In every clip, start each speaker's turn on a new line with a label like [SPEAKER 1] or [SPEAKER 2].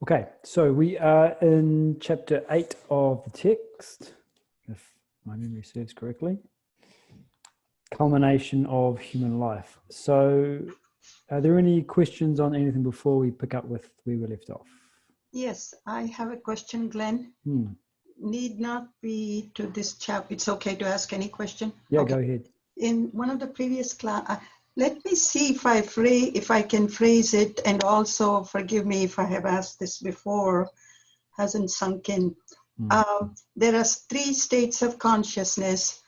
[SPEAKER 1] Okay, so we are in chapter 8 of the text, if my memory serves correctly. Culmination of human life. So are there any questions on anything before we pick up with where we left off?
[SPEAKER 2] Yes, I have a question, Glenn. Need not be to this chapter. It's okay to ask any question?
[SPEAKER 1] Yeah,
[SPEAKER 2] okay.
[SPEAKER 1] Go ahead.
[SPEAKER 2] In one of the previous class, let me see if I can phrase it, and also forgive me if I have asked this before, hasn't sunk in. There are 3 states of consciousness,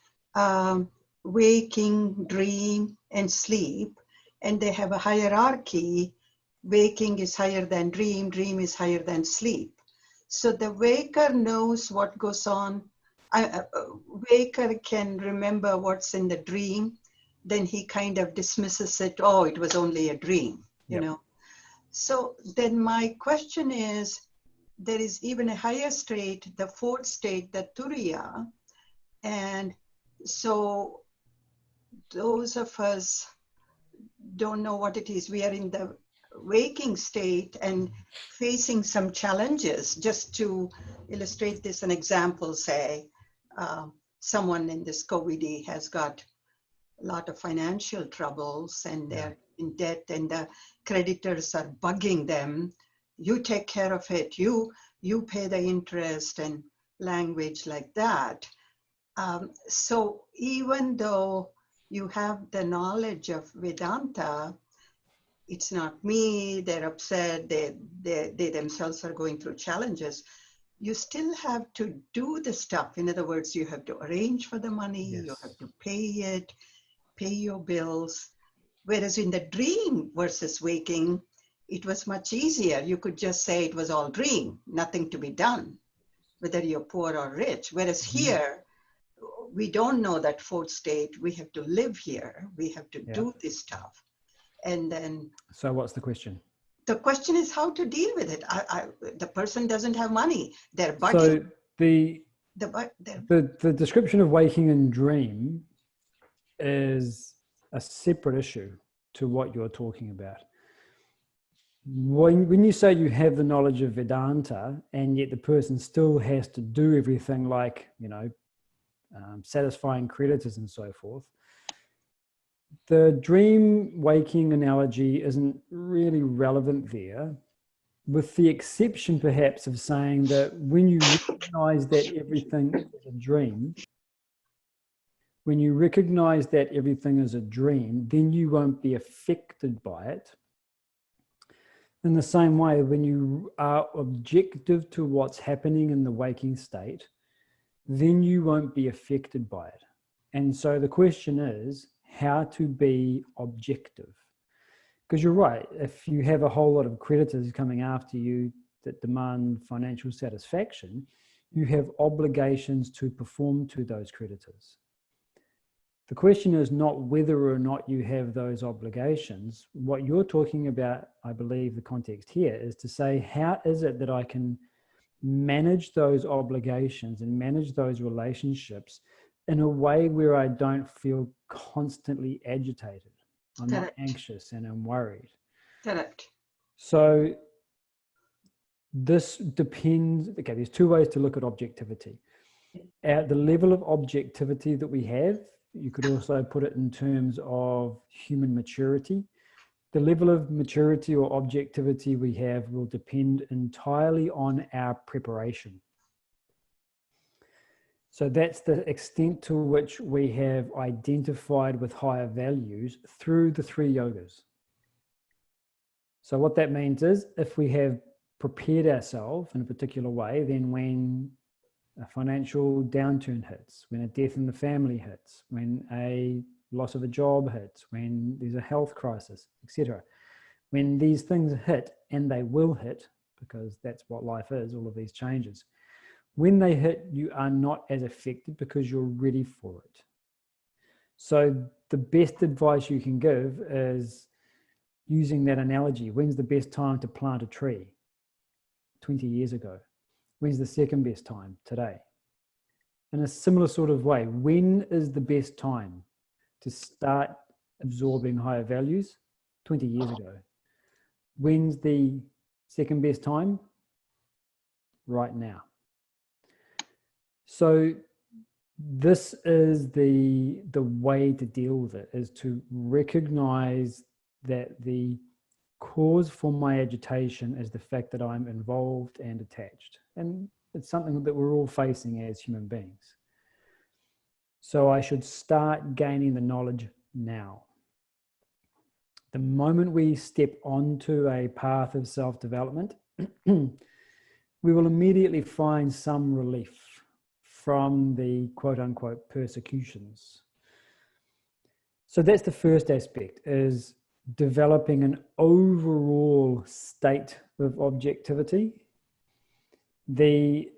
[SPEAKER 2] waking, dream, and sleep, and they have a hierarchy. Waking is higher than dream, dream is higher than sleep. So the waker knows what goes on. Waker can remember what's in the dream, then he kind of dismisses it. Oh, it was only a dream, you know. So then my question is, there is even a higher state, the 4th state, the Turiya. And so those of us don't know what it is. We are in the waking state and facing some challenges. Just to illustrate this, an example, say, someone in this COVID has got a lot of financial troubles and they're in debt and the creditors are bugging them. You take care of it, you pay the interest, and language like that. So even though you have the knowledge of Vedanta, it's not me, they're upset, they themselves are going through challenges. You still have to do the stuff. In other words, you have to arrange for the money, you have to pay it, pay your bills. Whereas in the dream versus waking, it was much easier. You could just say it was all dream, nothing to be done, whether you're poor or rich. Whereas here, we don't know that 4th state. We have to live here. We have to do this stuff. And then...
[SPEAKER 1] So what's the question?
[SPEAKER 2] The question is how to deal with it. The person doesn't have money. They're bugging.
[SPEAKER 1] So the description of waking and dream is a separate issue to what you're talking about. When you say you have the knowledge of Vedanta and yet the person still has to do everything like, satisfying creditors and so forth, the dream waking analogy isn't really relevant there, with the exception perhaps of saying that when you recognize that everything is a dream, then you won't be affected by it. In the same way, when you are objective to what's happening in the waking state, then you won't be affected by it. And so the question is how to be objective. Because you're right, if you have a whole lot of creditors coming after you that demand financial satisfaction, you have obligations to perform to those creditors. The question is not whether or not you have those obligations. What you're talking about, I believe the context here, is to say, how is it that I can manage those obligations and manage those relationships in a way where I don't feel constantly agitated. I'm not anxious and I'm worried.
[SPEAKER 2] Correct.
[SPEAKER 1] So this depends, okay, there's 2 ways to look at objectivity. At the level of objectivity that we have, you could also put it in terms of human maturity. The level of maturity or objectivity we have will depend entirely on our preparation. So that's the extent to which we have identified with higher values through the 3 yogas. So what that means is if we have prepared ourselves in a particular way, then when a financial downturn hits, when a death in the family hits, when a loss of a job hits, when there's a health crisis, etc. When these things hit, and they will hit, because that's what life is, all of these changes, when they hit, you are not as affected because you're ready for it. So the best advice you can give is using that analogy. When's the best time to plant a tree? 20 years ago. When's the second best time? Today. In a similar sort of way, when is the best time to start absorbing higher values? 20 years ago. When's the second best time? right now. So this is the way to deal with it, is to recognize that the cause for my agitation is the fact that I'm involved and attached. And it's something that we're all facing as human beings. So I should start gaining the knowledge now. The moment we step onto a path of self-development, we will immediately find some relief from the quote-unquote persecutions. So that's the first aspect, is developing an overall state of objectivity. The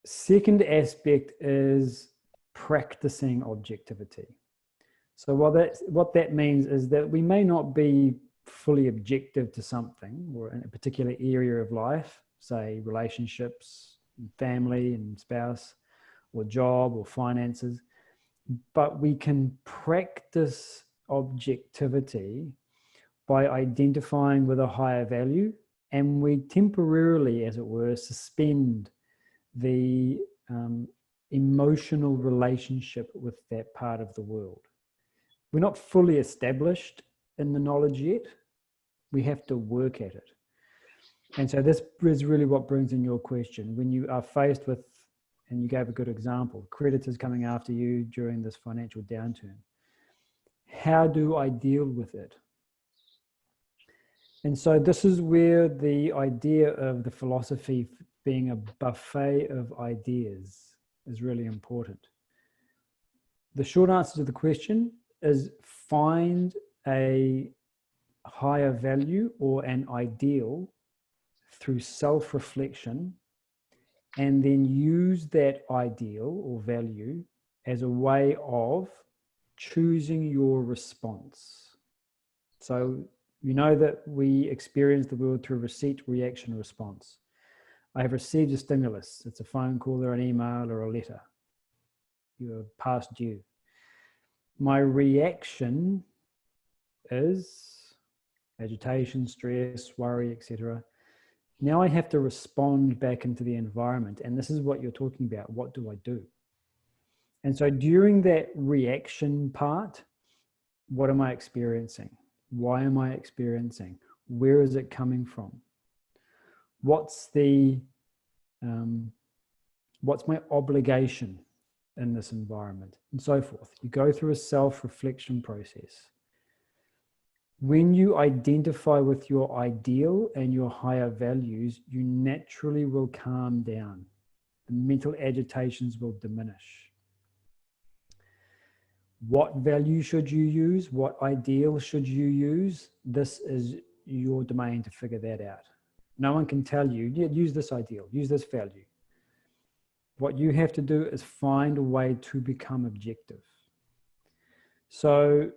[SPEAKER 1] second aspect is practicing objectivity. So what that means is that we may not be fully objective to something or in a particular area of life, say relationships, family and spouse, or job or finances, but we can practice objectivity by identifying with a higher value, and we temporarily, as it were, suspend the emotional relationship with that part of the world. We're not fully established in the knowledge yet. We have to work at it. And so this is really what brings in your question. When you are faced with, and you gave a good example, creditors coming after you during this financial downturn, how do I deal with it? And so this is where the idea of the philosophy being a buffet of ideas is really important. The short answer to the question is find a higher value or an ideal through self-reflection, and then use that ideal or value as a way of choosing your response. So you know that we experience the world through receipt, reaction, response. I have received a stimulus. It's a phone call or an email or a letter. You're past due. My reaction is agitation, stress, worry, etc. Now I have to respond back into the environment. And this is what you're talking about. What do I do? And so during that reaction part, what am I experiencing? Why am I experiencing? Where is it coming from? What's my obligation in this environment, and so forth. You go through a self-reflection process. When you identify with your ideal and your higher values, you naturally will calm down. The mental agitations will diminish. What value should you use? What ideal should you use? This is your domain to figure that out. No one can tell you, yeah, use this ideal, use this value. What you have to do is find a way to become objective. So,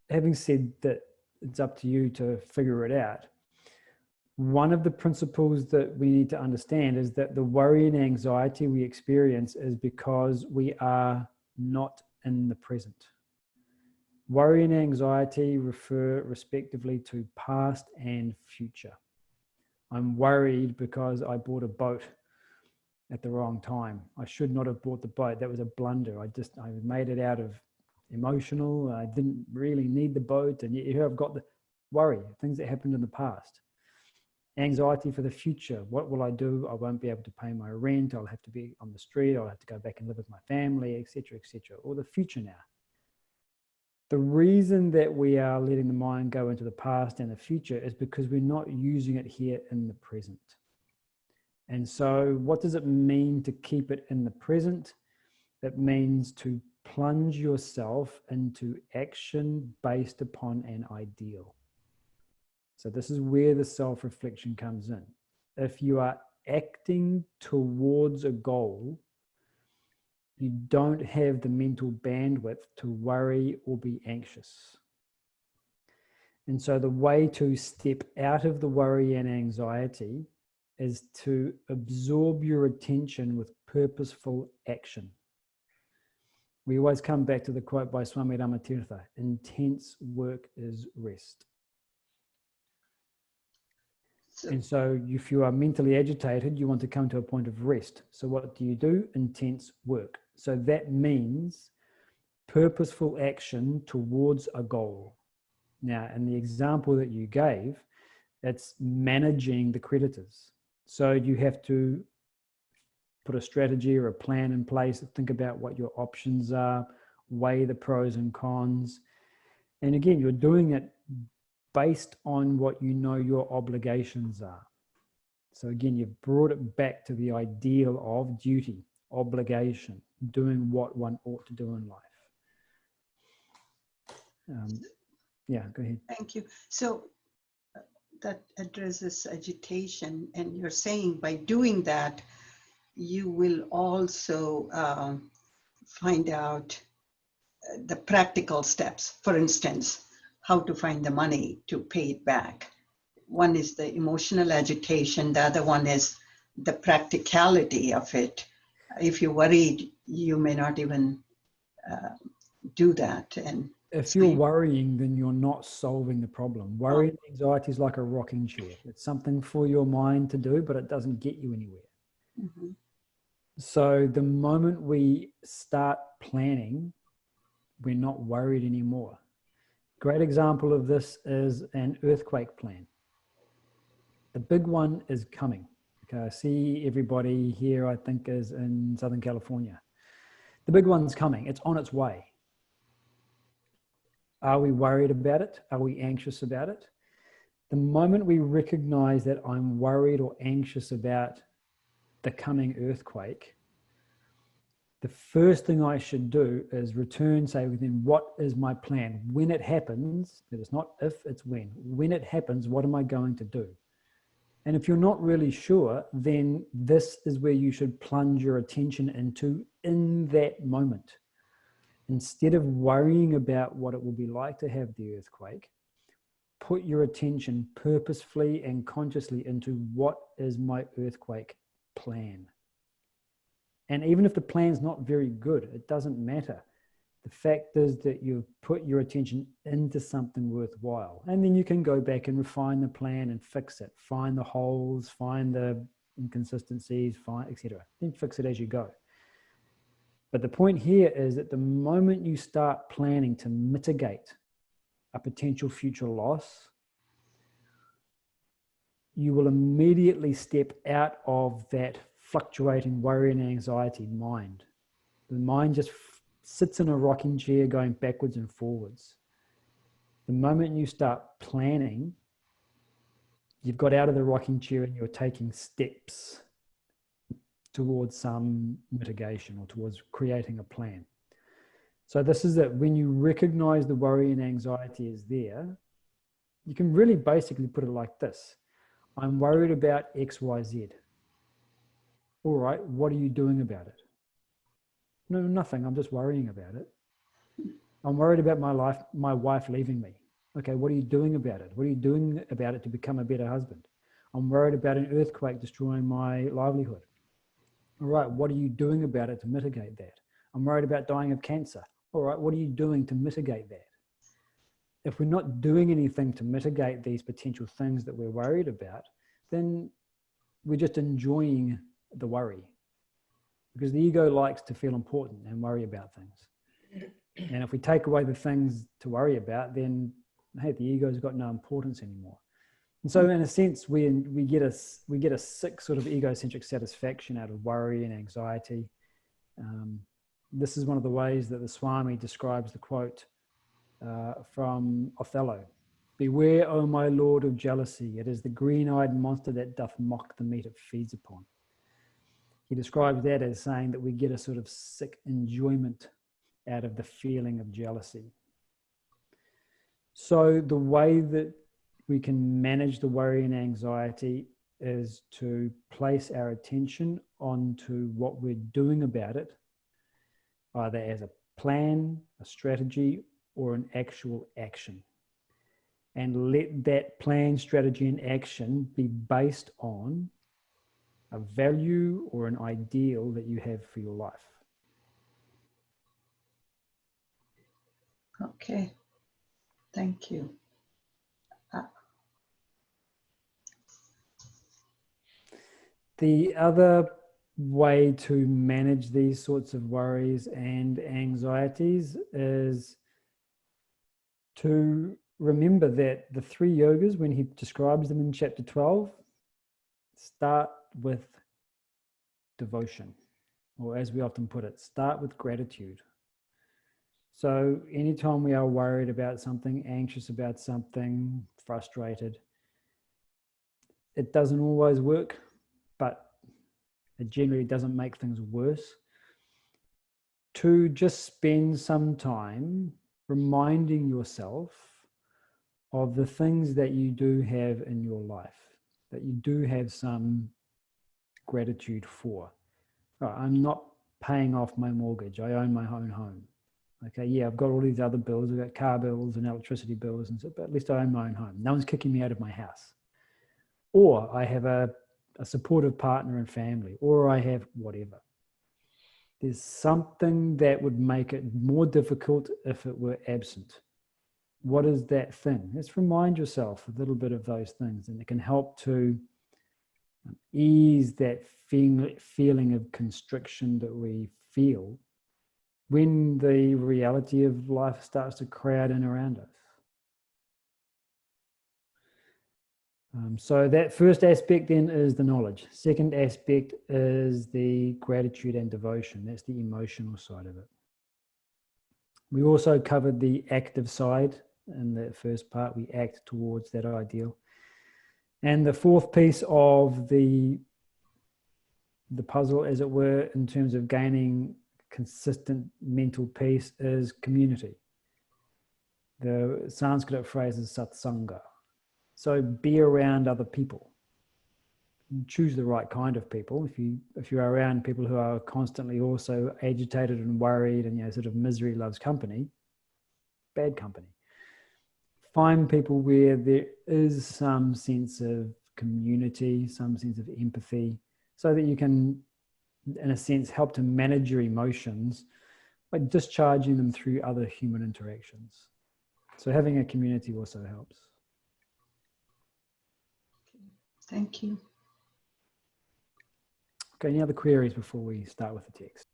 [SPEAKER 1] having said that, it's up to you to figure it out. One of the principles that we need to understand is that the worry and anxiety we experience is because we are not in the present. Worry and anxiety refer respectively to past and future. I'm worried because I bought a boat at the wrong time. I should not have bought the boat. That was a blunder. I made it out of emotional. I didn't really need the boat. And yet here I've got the worry, things that happened in the past. Anxiety for the future. What will I do? I won't be able to pay my rent. I'll have to be on the street. I'll have to go back and live with my family, etc., etc. Or the future now. The reason that we are letting the mind go into the past and the future is because we're not using it here in the present. And so what does it mean to keep it in the present? It means to plunge yourself into action based upon an ideal. So this is where the self-reflection comes in. If you are acting towards a goal, you don't have the mental bandwidth to worry or be anxious. And so the way to step out of the worry and anxiety is to absorb your attention with purposeful action. We always come back to the quote by Swami Ramatirtha, intense work is rest. And so if you are mentally agitated, you want to come to a point of rest. So what do? Intense work. So that means purposeful action towards a goal. Now, in the example that you gave, it's managing the creditors. So you have to put a strategy or a plan in place, think about what your options are, weigh the pros and cons. And again, you're doing it based on what you know your obligations are. So again, you've brought it back to the ideal of duty, obligation, doing what one ought to do in life. Yeah, go ahead.
[SPEAKER 2] Thank you. So that addresses agitation, and you're saying by doing that, you will also find out the practical steps. For instance, how to find the money to pay it back. One is the emotional agitation. The other one is the practicality of it. If you're worried, you may not even do that. And
[SPEAKER 1] if
[SPEAKER 2] so
[SPEAKER 1] you're worrying, then you're not solving the problem. Worry and anxiety is like a rocking chair. It's something for your mind to do, but it doesn't get you anywhere.
[SPEAKER 2] Mm-hmm.
[SPEAKER 1] So the moment we start planning, we're not worried anymore. Great example of this is an earthquake plan. The big one is coming. Okay, I see everybody here, I think, is in Southern California. The big one's coming. It's on its way. Are we worried about it? Are we anxious about it? The moment we recognize that I'm worried or anxious about the coming earthquake, the first thing I should do is return, say, within what is my plan? When it happens, it's not if, it's when. When it happens, what am I going to do? And if you're not really sure, then this is where you should plunge your attention into in that moment. Instead of worrying about what it will be like to have the earthquake, put your attention purposefully and consciously into what is my earthquake plan. And even if the plan's not very good, it doesn't matter. The fact is that you've put your attention into something worthwhile. And then you can go back and refine the plan and fix it. Find the holes, find the inconsistencies, etc. Then fix it as you go. But the point here is that the moment you start planning to mitigate a potential future loss, you will immediately step out of that fluctuating worry and anxiety mind. The mind just sits in a rocking chair going backwards and forwards. The moment you start planning, you've got out of the rocking chair and you're taking steps towards some mitigation or towards creating a plan. So this is that when you recognize the worry and anxiety is there, you can really basically put it like this. I'm worried about X, Y, Z. All right, what are you doing about it? No, nothing. I'm just worrying about it. I'm worried about my wife leaving me. Okay, what are you doing about it? What are you doing about it to become a better husband? I'm worried about an earthquake destroying my livelihood. All right, what are you doing about it to mitigate that? I'm worried about dying of cancer. All right, what are you doing to mitigate that? If we're not doing anything to mitigate these potential things that we're worried about, then we're just enjoying the worry. Because the ego likes to feel important and worry about things. And if we take away the things to worry about, then, hey, the ego's got no importance anymore. And so in a sense, we get a sick sort of egocentric satisfaction out of worry and anxiety. This is one of the ways that the Swami describes the quote from Othello. Beware, O my lord, of jealousy. It is the green-eyed monster that doth mock the meat it feeds upon. He describes that as saying that we get a sort of sick enjoyment out of the feeling of jealousy. So the way that we can manage the worry and anxiety is to place our attention onto what we're doing about it, either as a plan, a strategy, or an actual action. And let that plan, strategy, and action be based on a value or an ideal that you have for your life.
[SPEAKER 2] Okay, thank you.
[SPEAKER 1] The other way to manage these sorts of worries and anxieties is to remember that the three yogas, when he describes them in chapter 12, start with devotion, or as we often put it, start with gratitude. So anytime we are worried about something, anxious about something, frustrated, it doesn't always work, but it generally doesn't make things worse. To just spend some time reminding yourself of the things that you do have in your life, that you do have some gratitude for. I'm not paying off my mortgage. I own my own home. Okay, yeah, I've got all these other bills. I've got car bills and electricity bills, and so, but at least I own my own home. No one's kicking me out of my house. Or I have a supportive partner and family, or I have whatever. There's something that would make it more difficult if it were absent. What is that thing? Let's remind yourself a little bit of those things, and it can help to ease that feeling of constriction that we feel when the reality of life starts to crowd in around us. So that first aspect then is the knowledge. Second aspect is the gratitude and devotion. That's the emotional side of it. We also covered the active side in the first part. We act towards that ideal. And the fourth piece of the puzzle, as it were, in terms of gaining consistent mental peace is community. The Sanskrit phrase is satsanga. So be around other people. Choose the right kind of people. If you're around people who are constantly also agitated and worried and sort of misery loves company, bad company. Find people where there is some sense of community, some sense of empathy, so that you can, in a sense, help to manage your emotions by discharging them through other human interactions. So having a community also helps.
[SPEAKER 2] Thank you.
[SPEAKER 1] Okay, any other queries before we start with the text?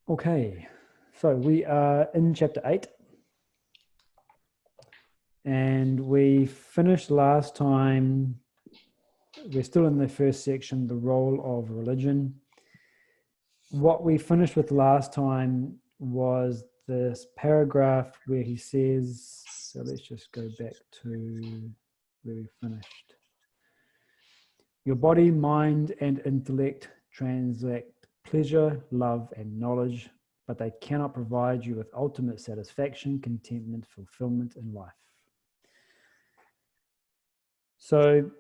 [SPEAKER 1] Okay, so we are in chapter 8. And we finished last time, we're still in the first section, the role of religion. What we finished with last time was this paragraph where he says, so let's just go back to where we finished. Your body, mind, and intellect transact pleasure, love, and knowledge, but they cannot provide you with ultimate satisfaction, contentment, fulfillment in life. So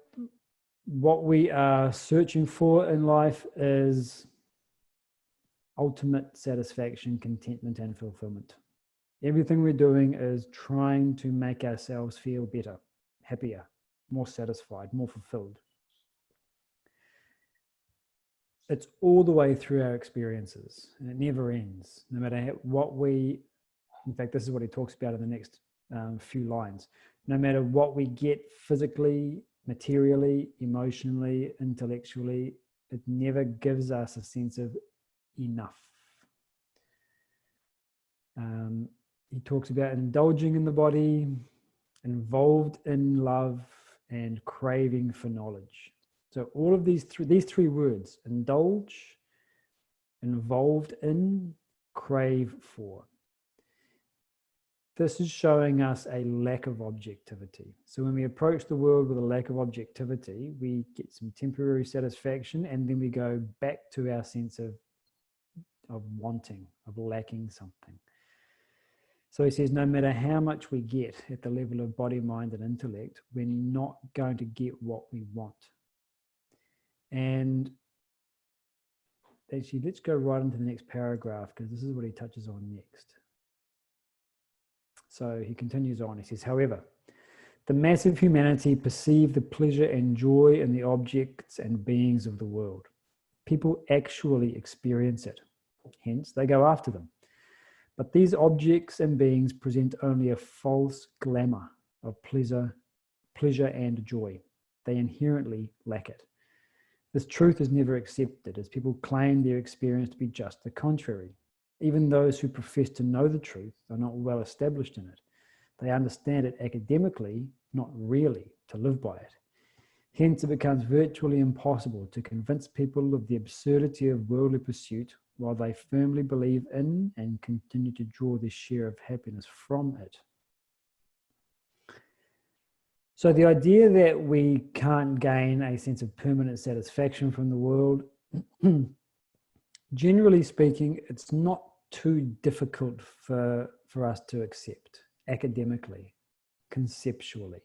[SPEAKER 1] what we are searching for in life is ultimate satisfaction, contentment, and fulfillment. Everything we're doing is trying to make ourselves feel better, happier, more satisfied, more fulfilled. It's all the way through our experiences, and it never ends. No matter what we, in fact, this is what he talks about in the next few lines. No matter what we get physically, materially, emotionally, intellectually, it never gives us a sense of enough. He talks about indulging in the body, involved in love, and craving for knowledge. So all of these three words, indulge, involved in, crave for. This is showing us a lack of objectivity. So when we approach the world with a lack of objectivity, we get some temporary satisfaction, and then we go back to our sense of wanting, of lacking something. So he says, no matter how much we get at the level of body, mind, and intellect, we're not going to get what we want. And actually, let's go right into the next paragraph, because this is what he touches on next. So he continues on. He says, however, the mass of humanity perceive the pleasure and joy in the objects and beings of the world. People actually experience it. Hence, they go after them. But these objects and beings present only a false glamour of pleasure and joy. They inherently lack it. This truth is never accepted, as people claim their experience to be just the contrary. Even those who profess to know the truth are not well established in it. They understand it academically, not really to live by it. Hence, it becomes virtually impossible to convince people of the absurdity of worldly pursuit while they firmly believe in and continue to draw their share of happiness from it. So the idea that we can't gain a sense of permanent satisfaction from the world, generally speaking, it's not too difficult for us to accept academically, conceptually.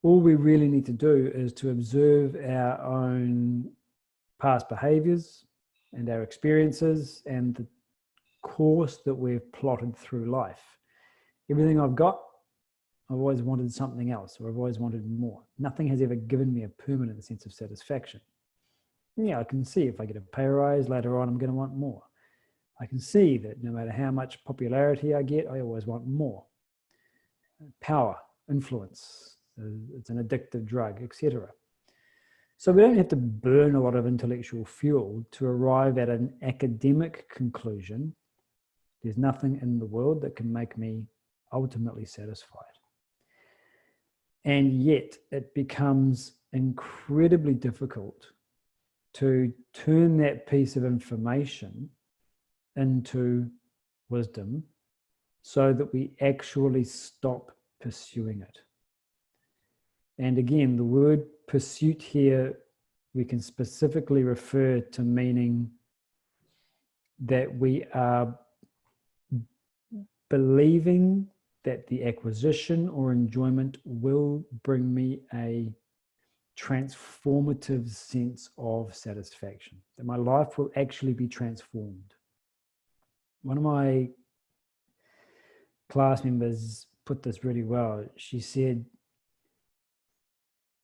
[SPEAKER 1] All we really need to do is to observe our own past behaviors and our experiences and the course that we've plotted through life. Everything I've got, I've always wanted something else, or I've always wanted more. Nothing has ever given me a permanent sense of satisfaction. Yeah, I can see if I get a pay rise later on, I'm going to want more. I can see that no matter how much popularity I get, I always want more. Power, influence, it's an addictive drug, etc. So we don't have to burn a lot of intellectual fuel to arrive at an academic conclusion. There's nothing in the world that can make me ultimately satisfied. And yet it becomes incredibly difficult to turn that piece of information into wisdom so that we actually stop pursuing it. And again, the word pursuit here, we can specifically refer to meaning that we are believing that the acquisition or enjoyment will bring me a transformative sense of satisfaction, that my life will actually be transformed. One of my class members put this really well. She said,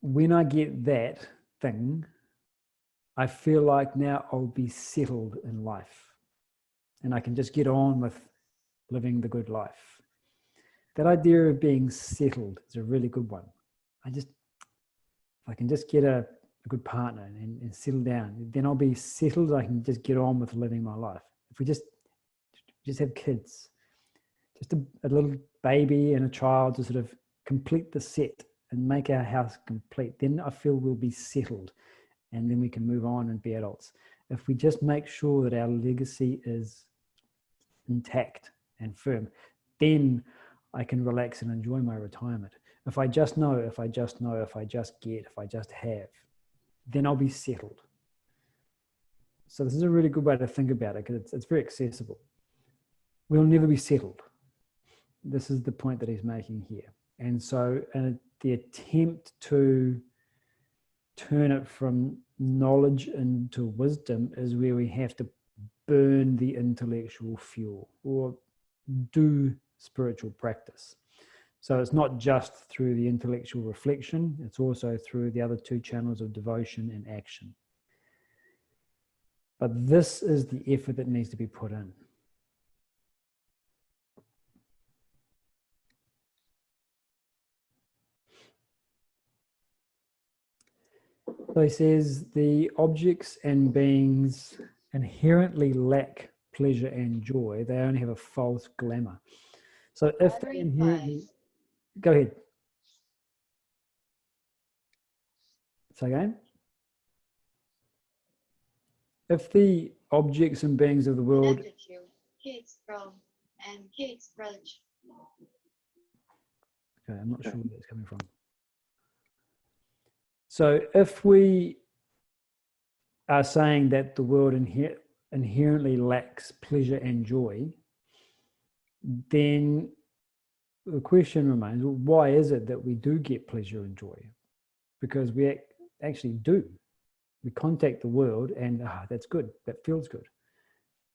[SPEAKER 1] when I get that thing, I feel like now I'll be settled in life and I can just get on with living the good life. That idea of being settled is a really good one. If I can just get a good partner and settle down, then I'll be settled. I can just get on with living my life. If we just have kids, just a little baby and a child to sort of complete the set and make our house complete, then I feel we'll be settled and then we can move on and be adults. If we just make sure that our legacy is intact and firm, then I can relax and enjoy my retirement. If I just know, if I just have, then I'll be settled. So this is a really good way to think about it because it's very accessible. We'll never be settled. This is the point that he's making here. And so the attempt to turn it from knowledge into wisdom is where we have to burn the intellectual fuel or do spiritual practice. So it's not just through the intellectual reflection, it's also through the other two channels of devotion and action. But this is the effort that needs to be put in. So he says the objects and beings inherently lack pleasure and joy. They only have a false glamour. So if they inherently... Go ahead. Say again? If the objects and beings of the world... Okay, I'm not sure where that's coming from. So if we are saying that the world inherently lacks pleasure and joy, then the question remains, well, why is it that we do get pleasure and joy? Because we actually do. We contact the world and that's good, that feels good.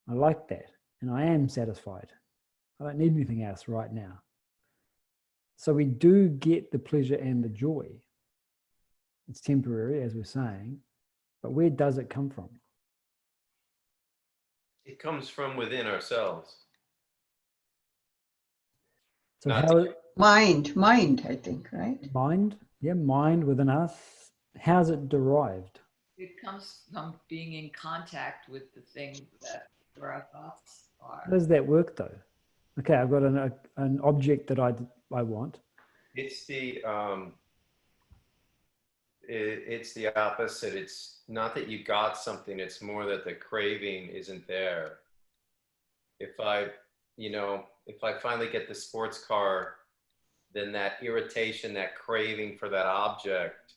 [SPEAKER 1] I like that and I am satisfied. I don't need anything else right now. So we do get the pleasure and the joy. It's temporary, as we're saying, but where does it come from?
[SPEAKER 3] It comes from within ourselves.
[SPEAKER 1] So how
[SPEAKER 2] mind, I think, right?
[SPEAKER 1] mind, yeah, mind within us. How's it derived?
[SPEAKER 3] It comes from being in contact with the thing that where our thoughts
[SPEAKER 1] How
[SPEAKER 3] are.
[SPEAKER 1] does that work though? Okay, I've got an object that I want.
[SPEAKER 4] It's the opposite. It's not that you got something, it's more that the craving isn't there. If I finally get the sports car, then that irritation, that craving for that object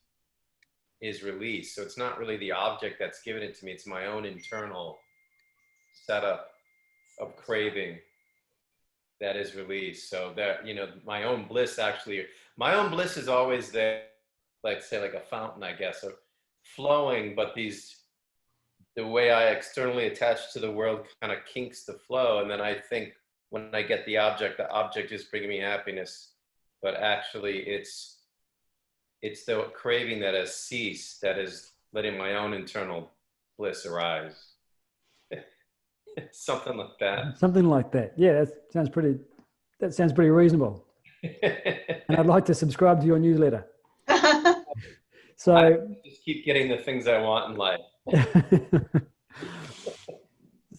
[SPEAKER 4] is released. So it's not really the object that's giving it to me, it's my own internal setup of craving that is released. So that, my own bliss is always there, like say like a fountain, I guess, of flowing, but the way I externally attach to the world kind of kinks the flow. And then I think when I get the object is bringing me happiness, but actually it's the craving that has ceased, that is letting my own internal bliss arise. Something like that.
[SPEAKER 1] Something like that. Yeah, that sounds pretty reasonable. And I'd like to subscribe to your newsletter. So
[SPEAKER 4] I just keep getting the things I want in life.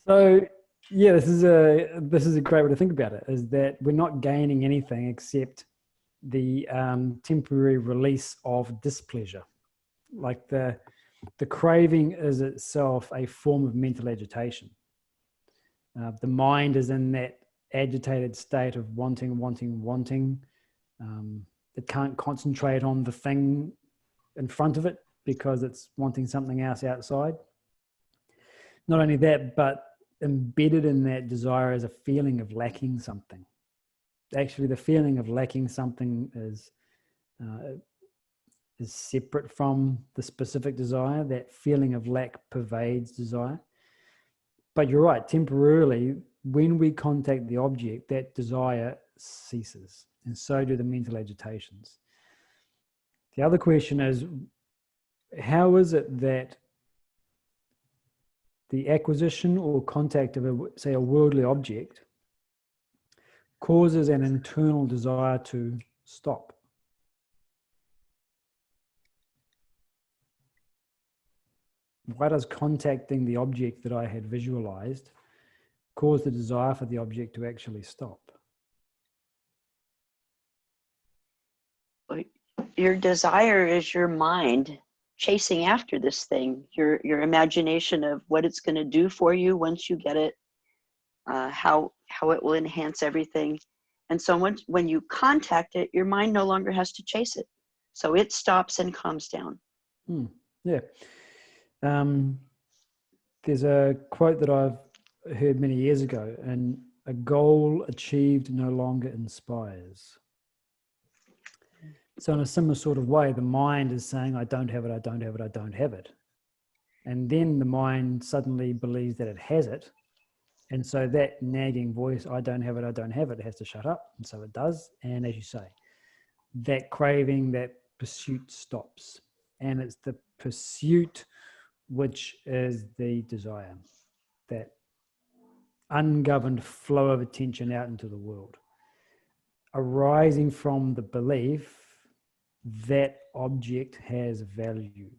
[SPEAKER 1] So yeah, this is a great way to think about it, is that we're not gaining anything except the temporary release of displeasure. Like the craving is itself a form of mental agitation. The mind is in that agitated state of wanting. It can't concentrate on the thing in front of it because it's wanting something else outside. Not only that, but embedded in that desire is a feeling of lacking something. Actually, the feeling of lacking something is separate from the specific desire. That feeling of lack pervades desire. But you're right, temporarily, when we contact the object, that desire ceases, and so do the mental agitations. The other question is, how is it that the acquisition or contact of a worldly object causes an internal desire to stop? Why does contacting the object that I had visualized cause the desire for the object to actually stop?
[SPEAKER 5] Your desire is your mind chasing after this thing, your imagination of what it's going to do for you once you get it, how it will enhance everything. And so when you contact it, your mind no longer has to chase it. So it stops and calms down.
[SPEAKER 1] Yeah. There's a quote that I've heard many years ago, and a goal achieved no longer inspires. So in a similar sort of way, the mind is saying, I don't have it, I don't have it, I don't have it. And then the mind suddenly believes that it has it. And so that nagging voice, I don't have it, I don't have it, has to shut up. And so it does. And as you say, that craving, that pursuit stops. And it's the pursuit which is the desire, that ungoverned flow of attention out into the world, arising from the belief that object has value.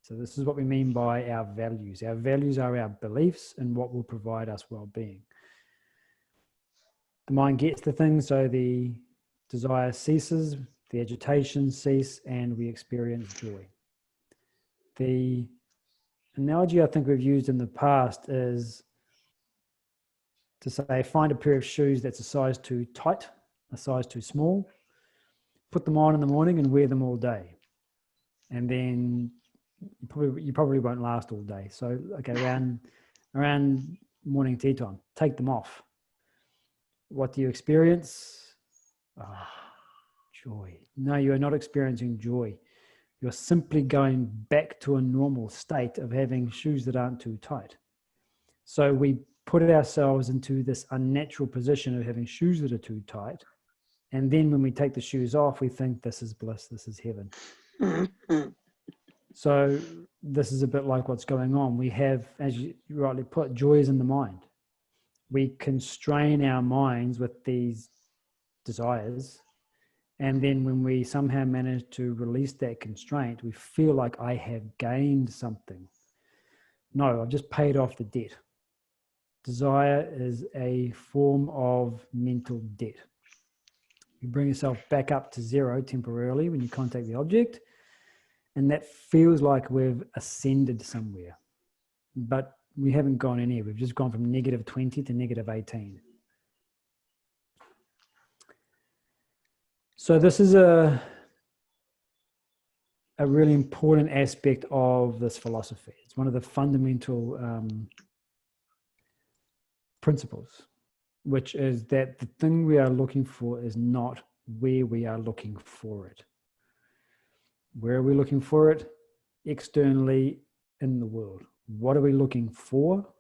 [SPEAKER 1] So this is what we mean by our values. Our values are our beliefs in what will provide us well-being. The mind gets the thing, so the desire ceases, the agitation cease, and we experience joy. The analogy I think we've used in the past is to say, find a pair of shoes that's a size too tight, a size too small, put them on in the morning and wear them all day. And then you probably won't last all day. So, okay, around morning tea time, take them off. What do you experience? Joy. No, you are not experiencing joy. You're simply going back to a normal state of having shoes that aren't too tight. So we put ourselves into this unnatural position of having shoes that are too tight. And then when we take the shoes off, we think this is bliss, this is heaven. So this is a bit like what's going on. We have, as you rightly put, joy is in the mind. We constrain our minds with these desires. And then when we somehow manage to release that constraint, we feel like I have gained something. No, I've just paid off the debt. Desire is a form of mental debt. You bring yourself back up to zero temporarily when you contact the object, and that feels like we've ascended somewhere. But we haven't gone anywhere. We've just gone from -20 to -18. So this is a really important aspect of this philosophy. It's one of the fundamental principles, which is that the thing we are looking for is not where we are looking for it. Where are we looking for it? Externally in the world. What are we looking for?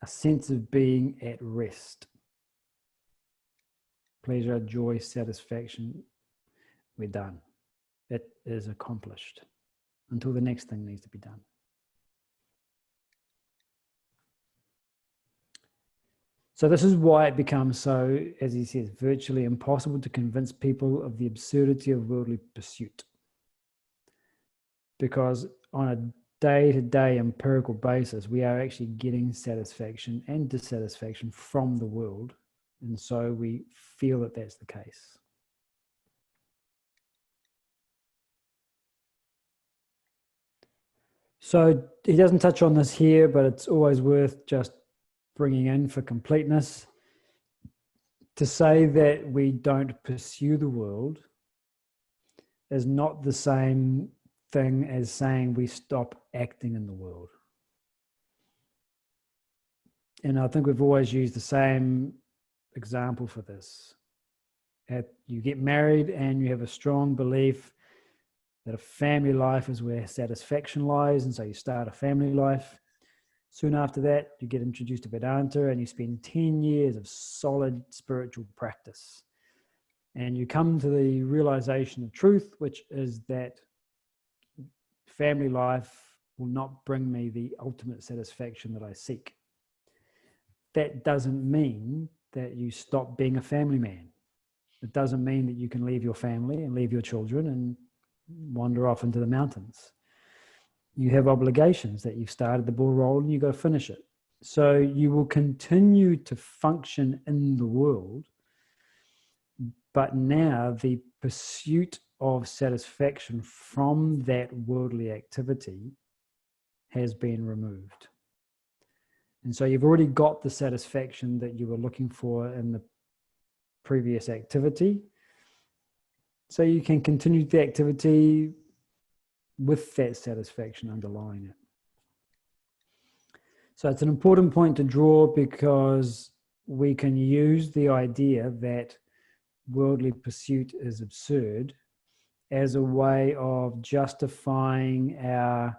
[SPEAKER 1] A sense of being at rest. Pleasure, joy, satisfaction. We're done. It is accomplished until the next thing needs to be done. So this is why it becomes so, as he says, virtually impossible to convince people of the absurdity of worldly pursuit. Because on a day-to-day empirical basis, we are actually getting satisfaction and dissatisfaction from the world. And so we feel that that's the case. So he doesn't touch on this here, but it's always worth just bringing in for completeness. To say that we don't pursue the world is not the same thing as saying we stop acting in the world. And I think we've always used the same example for this. You get married and you have a strong belief that a family life is where satisfaction lies, and so you start a family life. Soon after that, you get introduced to Vedanta and you spend 10 years of solid spiritual practice. And you come to the realization of truth, which is that family life will not bring me the ultimate satisfaction that I seek. That doesn't mean that you stop being a family man. It doesn't mean that you can leave your family and leave your children and wander off into the mountains. You have obligations that you've started the ball rolling, you've got to finish it. So you will continue to function in the world, but now the pursuit of satisfaction from that worldly activity has been removed. And so you've already got the satisfaction that you were looking for in the previous activity. So you can continue the activity with that satisfaction underlying it. So it's an important point to draw, because we can use the idea that worldly pursuit is absurd as a way of justifying our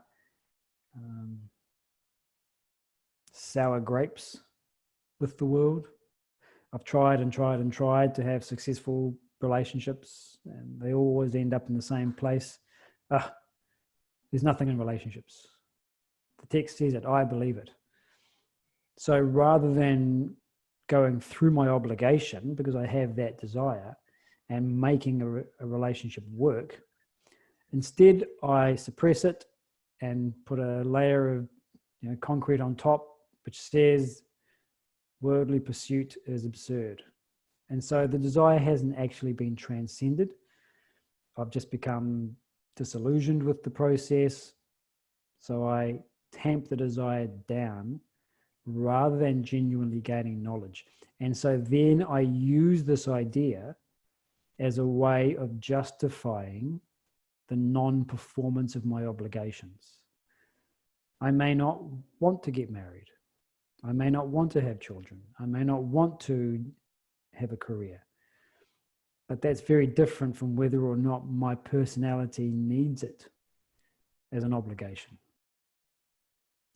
[SPEAKER 1] sour grapes with the world. I've tried and tried and tried to have successful relationships, and they always end up in the same place. There's nothing in relationships. The text says it, I believe it. So rather than going through my obligation, because I have that desire, and making a relationship work, instead I suppress it and put a layer of concrete on top, which says worldly pursuit is absurd. And so the desire hasn't actually been transcended. I've just become disillusioned with the process. So I tamp the desire down rather than genuinely gaining knowledge. And so then I use this idea as a way of justifying the non-performance of my obligations. I may not want to get married. I may not want to have children. I may not want to have a career. But that's very different from whether or not my personality needs it as an obligation.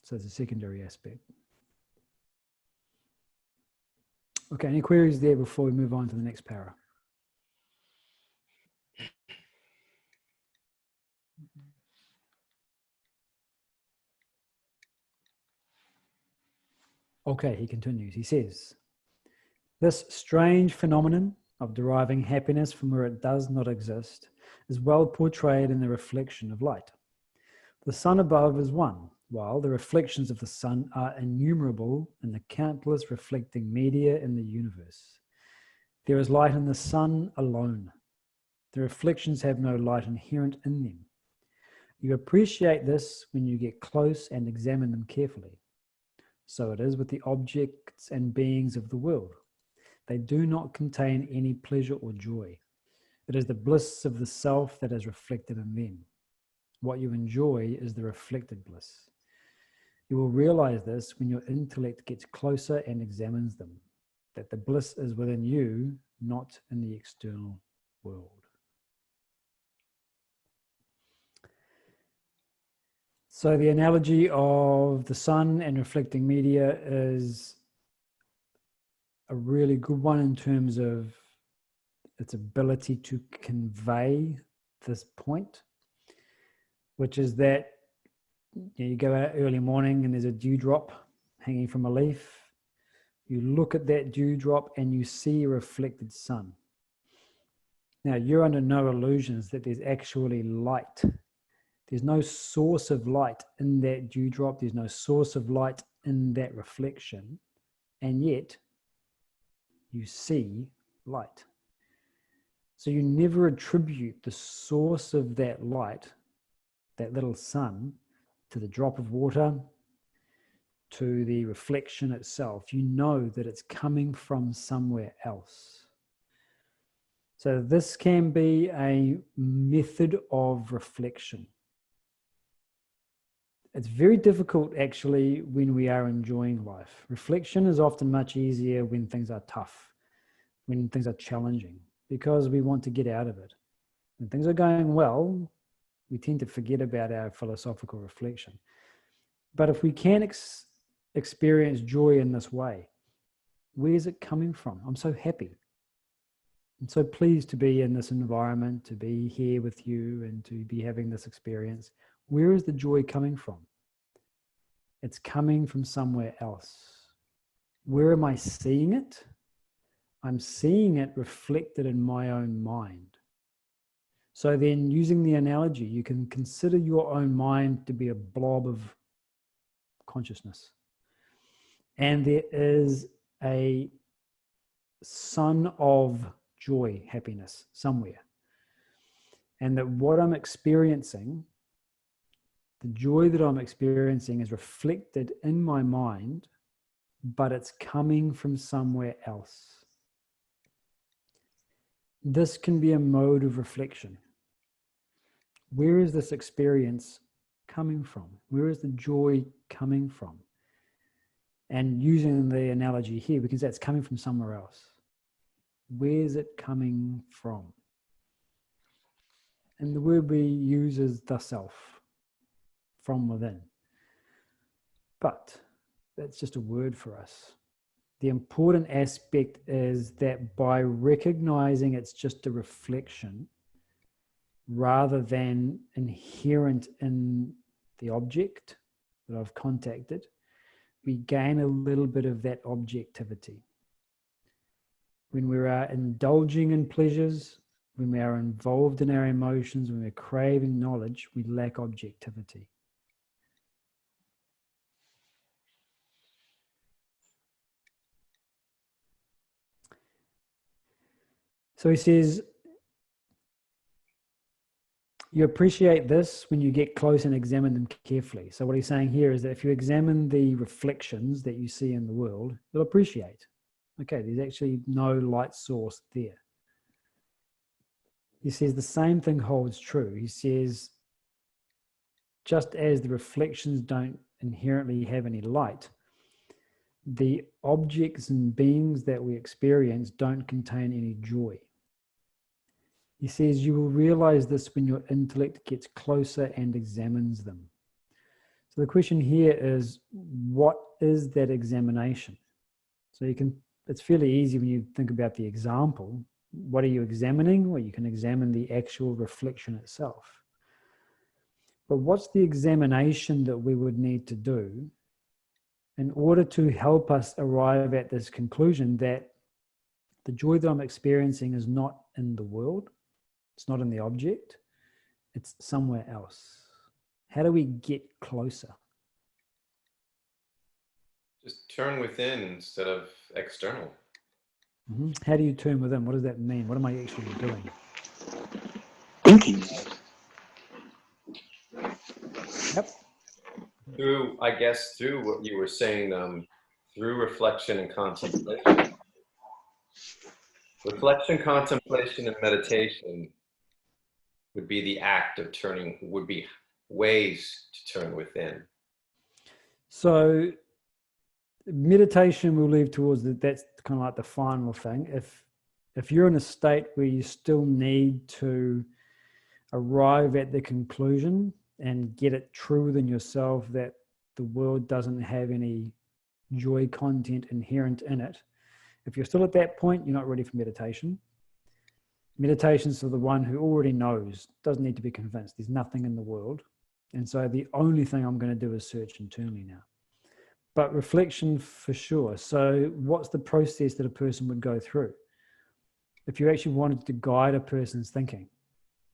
[SPEAKER 1] So it's a secondary aspect. Okay, any queries there before we move on to the next para? Okay, he continues. He says, this strange phenomenon of deriving happiness from where it does not exist, is well portrayed in the reflection of light. The sun above is one, while the reflections of the sun are innumerable in the countless reflecting media in the universe. There is light in the sun alone. The reflections have no light inherent in them. You appreciate this when you get close and examine them carefully. So it is with the objects and beings of the world. They do not contain any pleasure or joy. It is the bliss of the self that is reflected in them. What you enjoy is the reflected bliss. You will realize this when your intellect gets closer and examines them, that the bliss is within you, not in the external world. So the analogy of the sun and reflecting media is a really good one in terms of its ability to convey this point, which is that you go out early morning and there's a dewdrop hanging from a leaf. You look at that dewdrop and you see a reflected sun. Now, you're under no illusions that there's actually light. There's no source of light in that dewdrop. There's no source of light in that reflection. And yet, you see light. So you never attribute the source of that light, that little sun, to the drop of water, to the reflection itself. You know that it's coming from somewhere else. So this can be a method of reflection. It's very difficult actually when we are enjoying life. Reflection is often much easier when things are tough, when things are challenging, because we want to get out of it. When things are going well, we tend to forget about our philosophical reflection. But if we can experience joy in this way, where is it coming from? I'm so happy. I'm so pleased to be in this environment, to be here with you and to be having this experience. Where is the joy coming from? It's coming from somewhere else. Where am I seeing it? I'm seeing it reflected in my own mind. So then, using the analogy, you can consider your own mind to be a blob of consciousness. And there is a sun of joy, happiness, somewhere. And that what I'm experiencing, the joy that I'm experiencing is reflected in my mind, but it's coming from somewhere else. This can be a mode of reflection. Where is this experience coming from? Where is the joy coming from? And using the analogy here, because that's coming from somewhere else. Where's it coming from? And the word we use is the self, from within. But that's just a word for us. The important aspect is that by recognizing it's just a reflection, rather than inherent in the object that I've contacted, we gain a little bit of that objectivity. When we are indulging in pleasures, when we are involved in our emotions, when we're craving knowledge, we lack objectivity. So he says, you appreciate this when you get close and examine them carefully. So what he's saying here is that if you examine the reflections that you see in the world, you'll appreciate, okay, there's actually no light source there. He says the same thing holds true. He says, just as the reflections don't inherently have any light, the objects and beings that we experience don't contain any joy. He says you will realize this when your intellect gets closer and examines them. So the question here is, what is that examination? So it's fairly easy when you think about the example. What are you examining? Well, you can examine the actual reflection itself. But what's the examination that we would need to do in order to help us arrive at this conclusion that the joy that I'm experiencing is not in the world. It's not in the object. It's somewhere else. How do we get closer?
[SPEAKER 4] Just turn within instead of external.
[SPEAKER 1] Mm-hmm. How do you turn within? What does that mean? What am I actually doing?
[SPEAKER 5] Thinking.
[SPEAKER 1] Yep.
[SPEAKER 4] Through what you were saying, through reflection and contemplation. Reflection, contemplation, and meditation would be the act of turning, would be ways to turn within.
[SPEAKER 1] So meditation will lead towards that's kind of like the final thing. If you're in a state where you still need to arrive at the conclusion and get it true within yourself that the world doesn't have any joy content inherent in it, if you're still at that point, you're not ready for meditation. Meditation's for the one who already knows, doesn't need to be convinced. There's nothing in the world. And so the only thing I'm going to do is search internally now. But reflection for sure. So what's the process that a person would go through? If you actually wanted to guide a person's thinking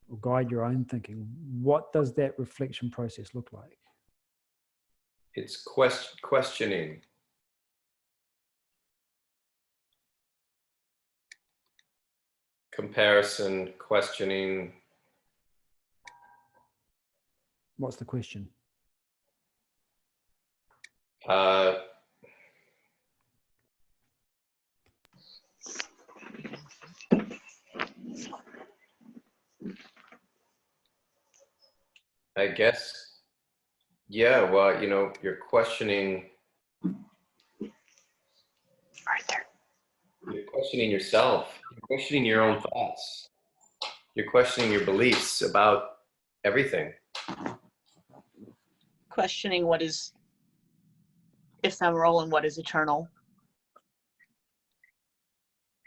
[SPEAKER 1] or guide your own thinking, what does that reflection process look like?
[SPEAKER 4] It's questioning. Comparison, questioning.
[SPEAKER 1] What's the question?
[SPEAKER 4] I guess, yeah, well, you're questioning.
[SPEAKER 5] Arthur.
[SPEAKER 4] You're questioning yourself. You're questioning your own thoughts. You're questioning your beliefs about everything.
[SPEAKER 6] Questioning what is ephemeral and what is eternal.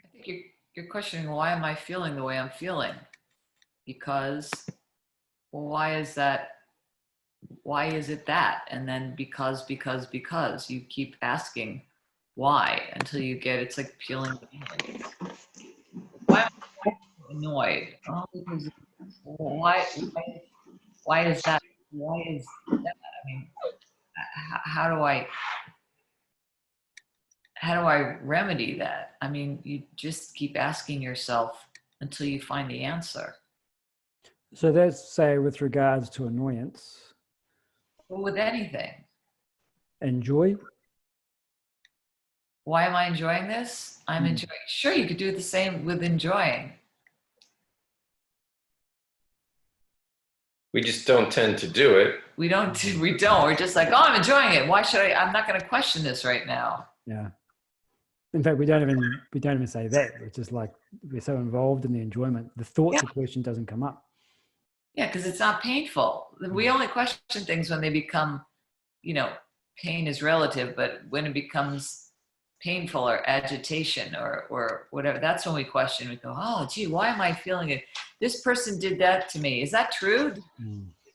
[SPEAKER 3] I think you're questioning, why am I feeling the way I'm feeling? Because, well, why is that? Why is it that? And then because you keep asking why until you get, it's like peeling the onion. Why am I annoyed? Oh, because why is that? Why is that? I mean, how do I remedy that? I mean, you just keep asking yourself until you find the answer.
[SPEAKER 1] So that's, say, with regards to annoyance.
[SPEAKER 3] Well, with anything.
[SPEAKER 1] Enjoy.
[SPEAKER 3] Why am I enjoying this? I'm enjoying. Sure, you could do the same with enjoying.
[SPEAKER 4] We just don't tend to do it.
[SPEAKER 3] We don't. We're just like, oh, I'm enjoying it. Why should I? I'm not going to question this right now.
[SPEAKER 1] Yeah. In fact, we don't even say that. It's just like we're so involved in the enjoyment. The thoughts of question doesn't come up.
[SPEAKER 3] Yeah, because it's not painful. We only question things when they become, pain is relative, but when it becomes painful or agitation or whatever, that's when we question. We go, oh, gee, why am I feeling it? This person did that to me. Is that true? Did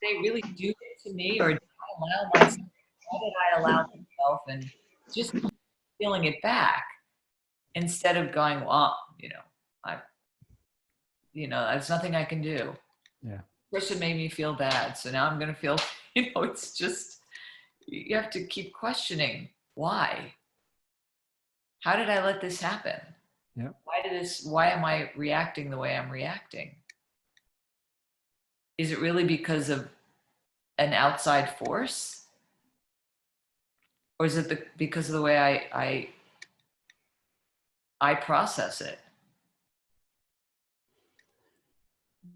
[SPEAKER 3] they really do it to me? Or did I allow myself? Why did I allow myself and just feeling it back instead of going, well, there's nothing I can do.
[SPEAKER 1] Yeah.
[SPEAKER 3] Person made me feel bad, so now I'm going to feel, it's just, you have to keep questioning why. How did I let this happen?
[SPEAKER 1] Yeah.
[SPEAKER 3] Why am I reacting the way I'm reacting? Is it really because of an outside force? Or is it because of the way I process it?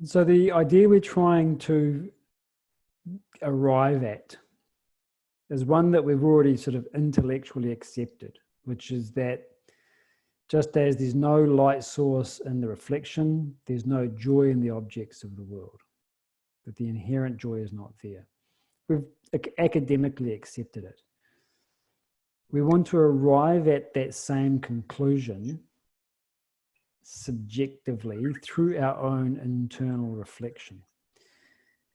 [SPEAKER 1] So the idea we're trying to arrive at is one that we've already sort of intellectually accepted, which is that just as there's no light source in the reflection, there's no joy in the objects of the world, that the inherent joy is not there. We've academically accepted it. We want to arrive at that same conclusion subjectively through our own internal reflection.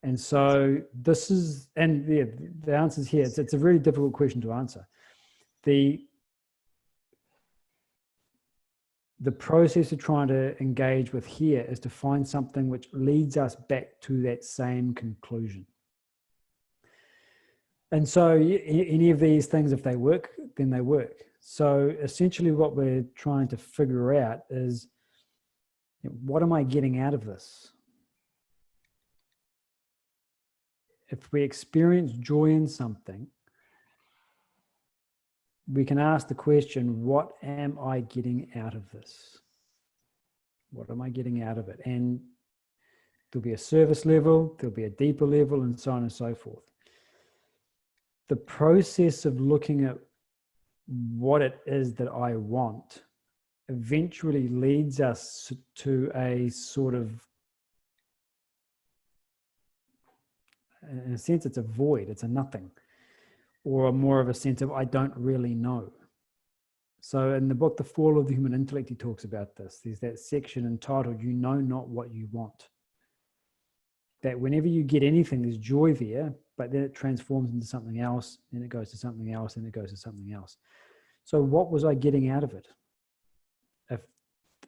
[SPEAKER 1] And so this is, and the answer is here. It's a very difficult question to answer. The the process of trying to engage with here is to find something which leads us back to that same conclusion. And so any of these things, if they work, then they work. So essentially what we're trying to figure out is, what am I getting out of this? If we experience joy in something, we can ask the question, what am I getting out of this? What am I getting out of it? And there'll be a surface level, there'll be a deeper level, and so on and so forth. The process of looking at what it is that I want eventually leads us to a sort of, in a sense, it's a void, it's a nothing, or more of a sense of I don't really know. So in the book, The Fall of the Human Intellect, he talks about this. There's that section entitled, You Know Not What You Want. That whenever you get anything, there's joy there, but then it transforms into something else, then it goes to something else, and it goes to something else. So what was I getting out of it?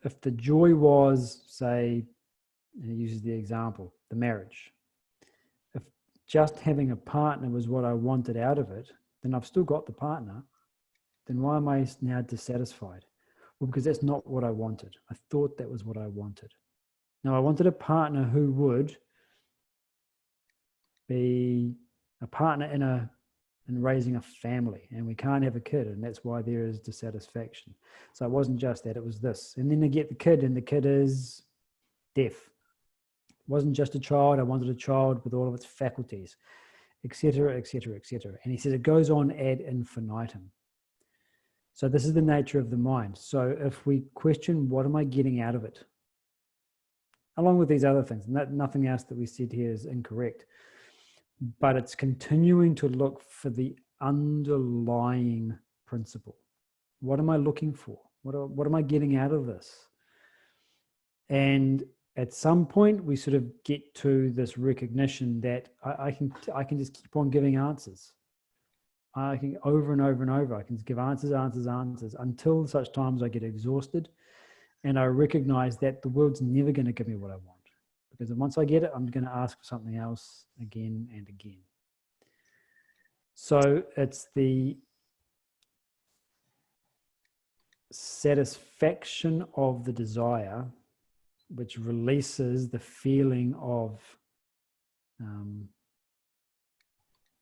[SPEAKER 1] If the joy was, say, and he uses the example, the marriage. If just having a partner was what I wanted out of it, then I've still got the partner. Then why am I now dissatisfied? Well, because that's not what I wanted. I thought that was what I wanted. Now, I wanted a partner who would be a partner in raising a family, and we can't have a kid, and that's why there is dissatisfaction. So it wasn't just that, it was this. And then they get the kid, and the kid is deaf. It wasn't just a child, I wanted a child with all of its faculties, etc., etc., etc. And he says it goes on ad infinitum. So this is the nature of the mind. So if we question, what am I getting out of it? Along with these other things, nothing else that we said here is incorrect, but it's continuing to look for the underlying principle. What am I looking for? What am I getting out of this? And at some point, we sort of get to this recognition that I can just keep on giving answers. I can over and over and over. I can give answers until such times I get exhausted, and I recognize that the world's never going to give me what I want, because once I get it, I'm going to ask for something else again and again. So it's the satisfaction of the desire which releases the feeling of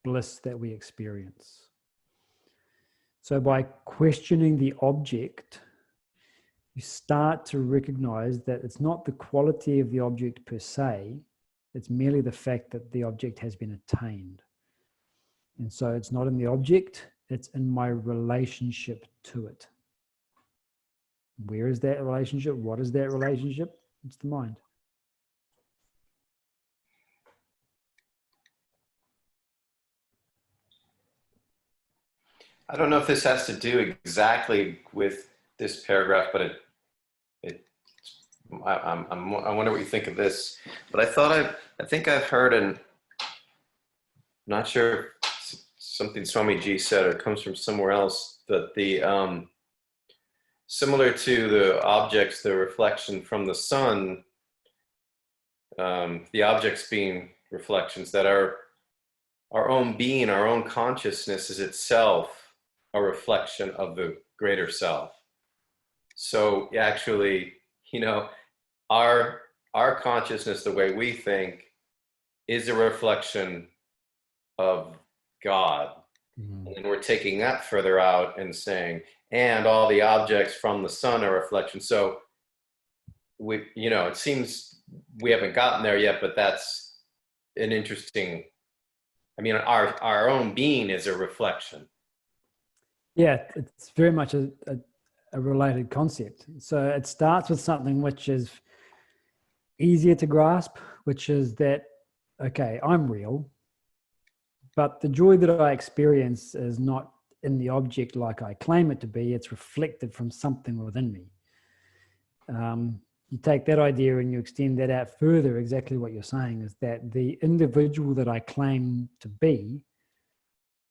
[SPEAKER 1] bliss that we experience. So by questioning the object, you start to recognize that it's not the quality of the object per se, it's merely the fact that the object has been attained. And so it's not in the object, it's in my relationship to it. Where is that relationship? What is that relationship? It's the mind.
[SPEAKER 4] I don't know if this has to do exactly with this paragraph, but I wonder what you think of this. But I think I've heard, and I'm not sure if something Swamiji said or it comes from somewhere else, that the similar to the objects, the reflection from the sun, the objects being reflections, that our own being, our own consciousness is itself a reflection of the greater self. So actually, our consciousness, the way we think, is a reflection of God. Mm-hmm. And we're taking that further out and saying, and all the objects from the sun are reflections. So it seems we haven't gotten there yet, but that's an interesting, our own being is a reflection.
[SPEAKER 1] Yeah, it's very much a related concept. So it starts with something which is easier to grasp, which is that, okay, I'm real, but the joy that I experience is not in the object like I claim it to be. It's reflected from something within me. You take that idea and you extend that out further. Exactly what you're saying is that the individual that I claim to be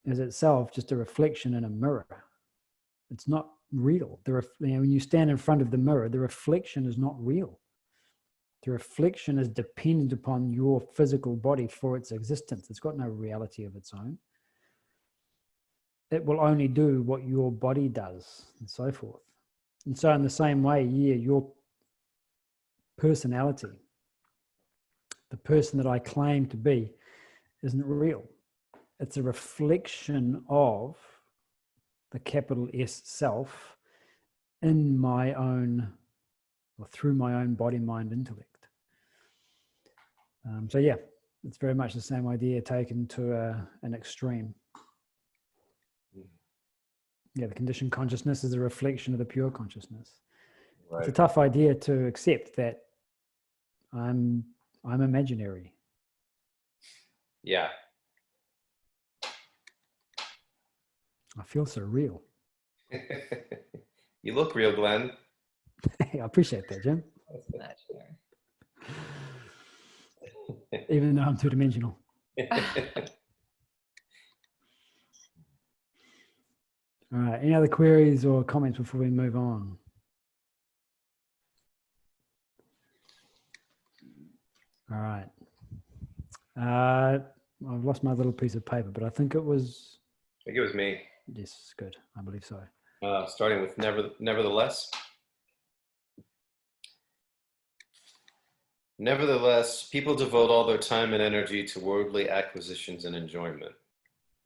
[SPEAKER 1] is itself just a reflection in a mirror. It's not real. When you stand in front of the mirror, the reflection is not real. The reflection is dependent upon your physical body for its existence. It's got no reality of its own. It will only do what your body does, and so forth. And so in the same way, your personality, the person that I claim to be, isn't real. It's a reflection of the capital S self in my own, or through my own body, mind, intellect. So yeah, it's very much the same idea taken to an extreme. Yeah, the conditioned consciousness is a reflection of the pure consciousness. Right. It's a tough idea to accept that I'm imaginary.
[SPEAKER 4] Yeah.
[SPEAKER 1] I feel so real.
[SPEAKER 4] You look real, Glenn.
[SPEAKER 1] I appreciate that, Jim.
[SPEAKER 3] That's fair.
[SPEAKER 1] Even though I'm two-dimensional. All right. Any other queries or comments before we move on? All right. I've lost my little piece of paper, but I think it was...
[SPEAKER 4] I think it was me.
[SPEAKER 1] Yes, good. I believe so.
[SPEAKER 4] Starting with nevertheless. Nevertheless, people devote all their time and energy to worldly acquisitions and enjoyment.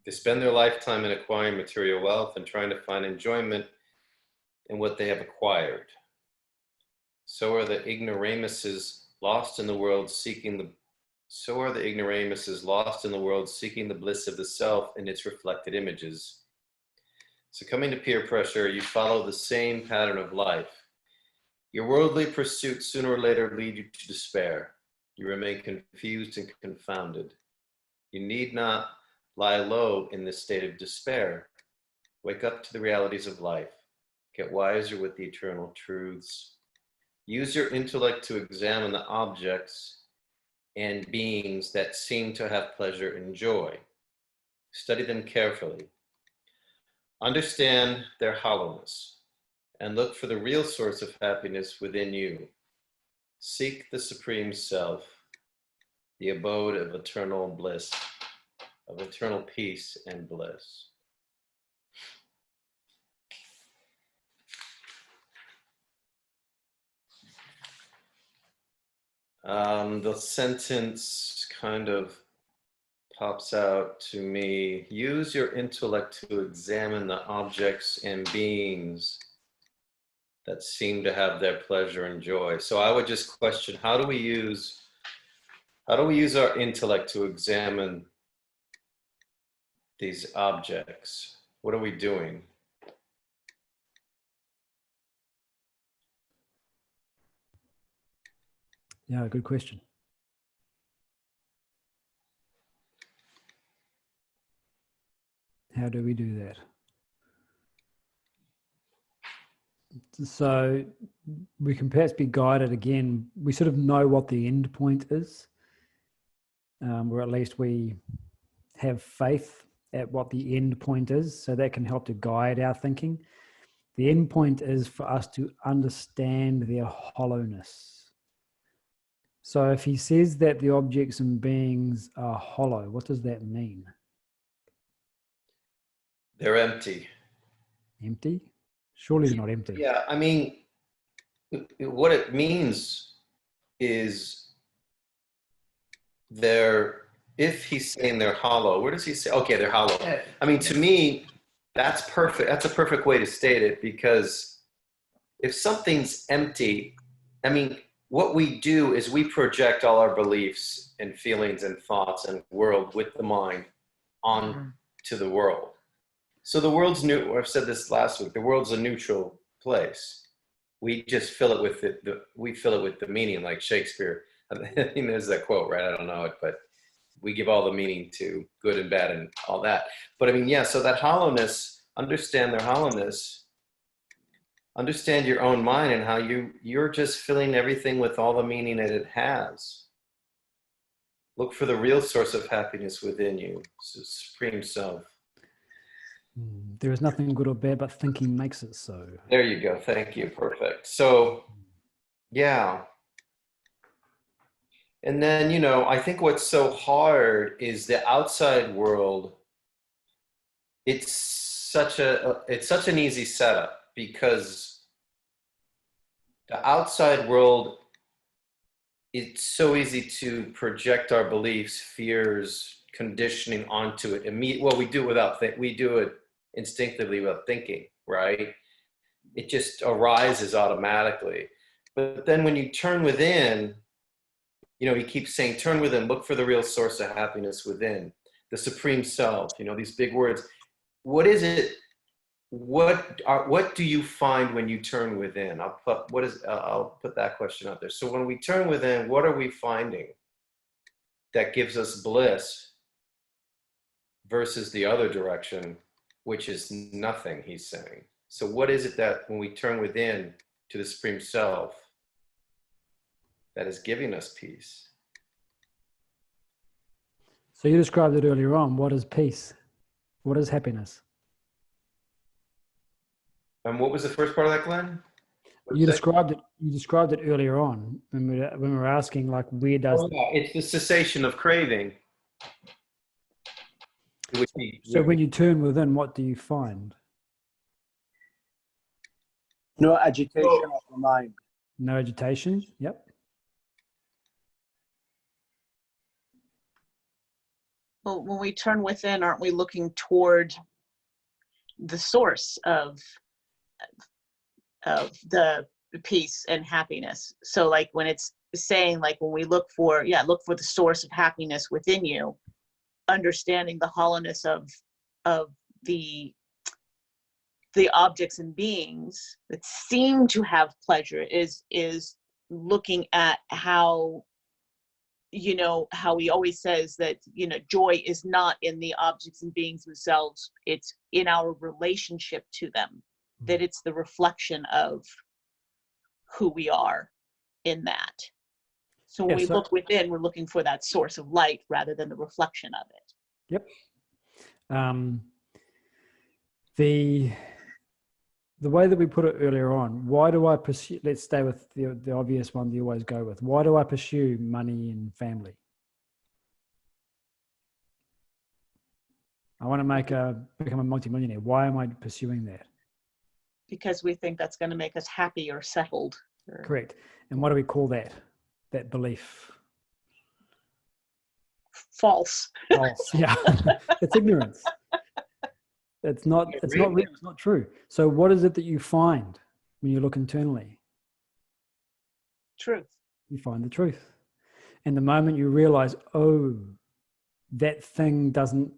[SPEAKER 4] They spend their lifetime in acquiring material wealth and trying to find enjoyment in what they have acquired. So are the ignoramuses lost in the world seeking the bliss of the self and its reflected images. Succumbing to peer pressure, you follow the same pattern of life. Your worldly pursuits sooner or later lead you to despair. You remain confused and confounded. You need not lie low in this state of despair. Wake up to the realities of life. Get wiser with the eternal truths. Use your intellect to examine the objects and beings that seem to have pleasure and joy. Study them carefully. Understand their hollowness and look for the real source of happiness within you. Seek the Supreme Self, the abode of eternal bliss, of eternal peace and bliss. The sentence kind of pops out to me. Use your intellect to examine the objects and beings that seem to have their pleasure and joy. So I would just question, how do we use our intellect to examine these objects? What are we doing?
[SPEAKER 1] Yeah, good question. How do we do that? So we can perhaps be guided again. We sort of know what the end point is, or at least we have faith at what the end point is. So that can help to guide our thinking. The end point is for us to understand their hollowness. So if he says that the objects and beings are hollow, what does that mean?
[SPEAKER 4] They're empty.
[SPEAKER 1] Empty? Surely they're not empty.
[SPEAKER 4] Yeah, I mean, what it means is if he's saying they're hollow, where does he say, okay, they're hollow. I mean, to me, that's perfect. That's a perfect way to state it, because if something's empty, I mean, what we do is we project all our beliefs and feelings and thoughts and world with the mind on to the world. So the world's new. I've said this last week. The world's a neutral place. We just fill it with we fill it with the meaning, like Shakespeare. I mean, there's that quote, right? I don't know it, but we give all the meaning to good and bad and all that. But I mean, yeah. So that hollowness. Understand their hollowness. Understand your own mind and how you're just filling everything with all the meaning that it has. Look for the real source of happiness within you, Supreme Self.
[SPEAKER 1] There is nothing good or bad, but thinking makes it so.
[SPEAKER 4] There you go. Thank you. Perfect. So, yeah. And then, you know, I think what's so hard is the outside world. It's such an easy setup because the outside world, it's so easy to project our beliefs, fears, conditioning onto it. Well, we do it instinctively without thinking, right? It just arises automatically. But then when you turn within, you know, he keeps saying, turn within, look for the real source of happiness within, the supreme self, you know, these big words. What is it? What do you find when you turn within? I'll put that question out there. So when we turn within, what are we finding that gives us bliss versus the other direction, which is nothing, he's saying. So what is it that when we turn within to the Supreme Self that is giving us peace?
[SPEAKER 1] So you described it earlier on. What is peace? What is happiness?
[SPEAKER 4] And what was the first part of that, Glenn?
[SPEAKER 1] You described it earlier on when we were asking, like, where does...
[SPEAKER 4] Oh, yeah. It's the cessation of craving.
[SPEAKER 1] So when you turn within, what do you find?
[SPEAKER 7] No agitation of the mind.
[SPEAKER 1] No agitation? Yep.
[SPEAKER 6] Well, when we turn within, aren't we looking toward the source of the peace and happiness? So like when it's saying, like when we look for the source of happiness within you, understanding the hollowness of the objects and beings that seem to have pleasure is looking at how, you know, how he always says that, you know, joy is not in the objects and beings themselves, it's in our relationship to them, that it's the reflection of who we are in that. So when we look within, we're looking for that source of light rather than the reflection of it.
[SPEAKER 1] Yep. The way that we put it earlier on, why do I pursue, let's stay with the obvious one that you always go with. Why do I pursue money and family? I want to become a multimillionaire. Why am I pursuing that?
[SPEAKER 6] Because we think that's going to make us happy or settled.
[SPEAKER 1] Correct. And what do we call that? That belief?
[SPEAKER 6] False.
[SPEAKER 1] False. Yeah. It's ignorance. It's not real. It's not true. So what is it that you find when you look internally?
[SPEAKER 6] Truth.
[SPEAKER 1] You find the truth. And the moment you realize, oh, that thing doesn't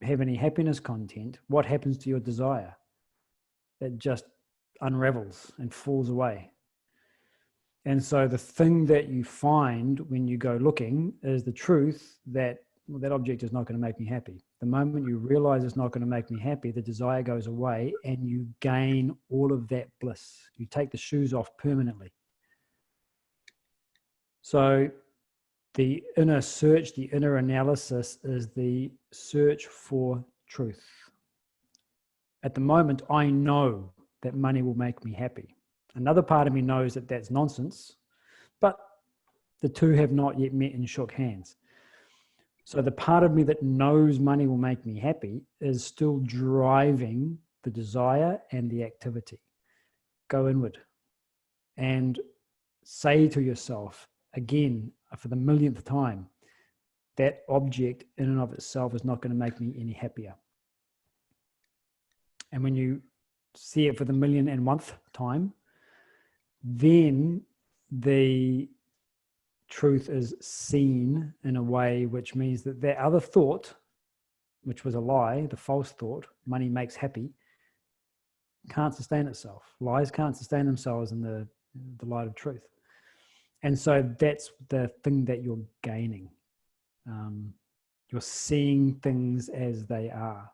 [SPEAKER 1] have any happiness content, what happens to your desire? It just unravels and falls away. And so the thing that you find when you go looking is the truth that that object is not going to make me happy. The moment you realize it's not going to make me happy, the desire goes away and you gain all of that bliss. You take the shoes off permanently. So the inner search, the inner analysis is the search for truth. At the moment, I know that money will make me happy. Another part of me knows that that's nonsense, but the two have not yet met and shook hands. So the part of me that knows money will make me happy is still driving the desire and the activity. Go inward and say to yourself, again, for the millionth time, that object in and of itself is not going to make me any happier. And when you see it for the 1,000,001th time, then the truth is seen in a way which means that that other thought, which was a lie, the false thought, money makes happy, can't sustain itself. Lies can't sustain themselves in the light of truth. And so that's the thing that you're gaining. You're seeing things as they are.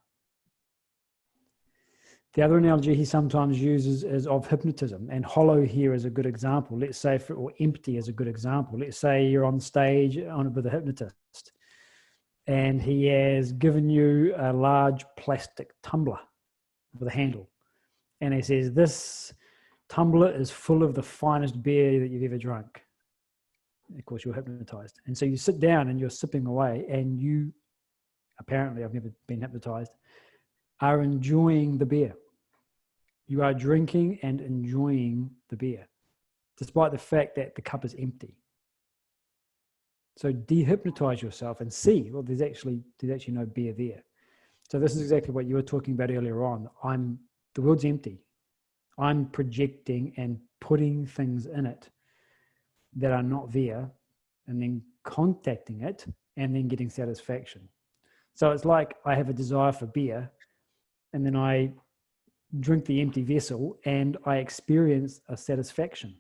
[SPEAKER 1] The other analogy he sometimes uses is of hypnotism, and hollow here is a good example. Let's say, or empty is a good example. Let's say you're on stage with a hypnotist, and he has given you a large plastic tumbler with a handle. And he says, this tumbler is full of the finest beer that you've ever drunk. Of course, you're hypnotized. And so you sit down and you're sipping away, and you, apparently, I've never been hypnotized, are enjoying the beer. You are drinking and enjoying the beer, despite the fact that the cup is empty. So dehypnotize yourself and see, well, there's actually no beer there. So this is exactly what you were talking about earlier on. The world's empty. I'm projecting and putting things in it that are not there, and then contacting it and then getting satisfaction. So it's like I have a desire for beer, and then I drink the empty vessel and I experience a satisfaction.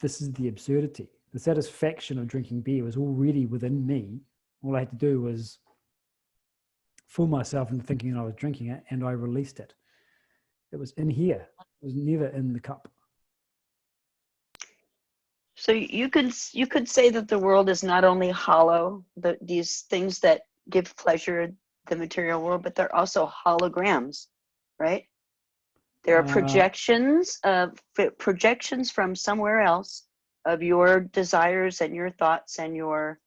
[SPEAKER 1] This is the absurdity. The satisfaction of drinking beer was already within me. All I had to do was fool myself into thinking I was drinking it, and I released it. It was in here. It was never in the cup.
[SPEAKER 5] So you could say that the world is not only hollow, these things that give pleasure, the material world, but they're also holograms, right? There are projections from somewhere else of your desires and your thoughts and your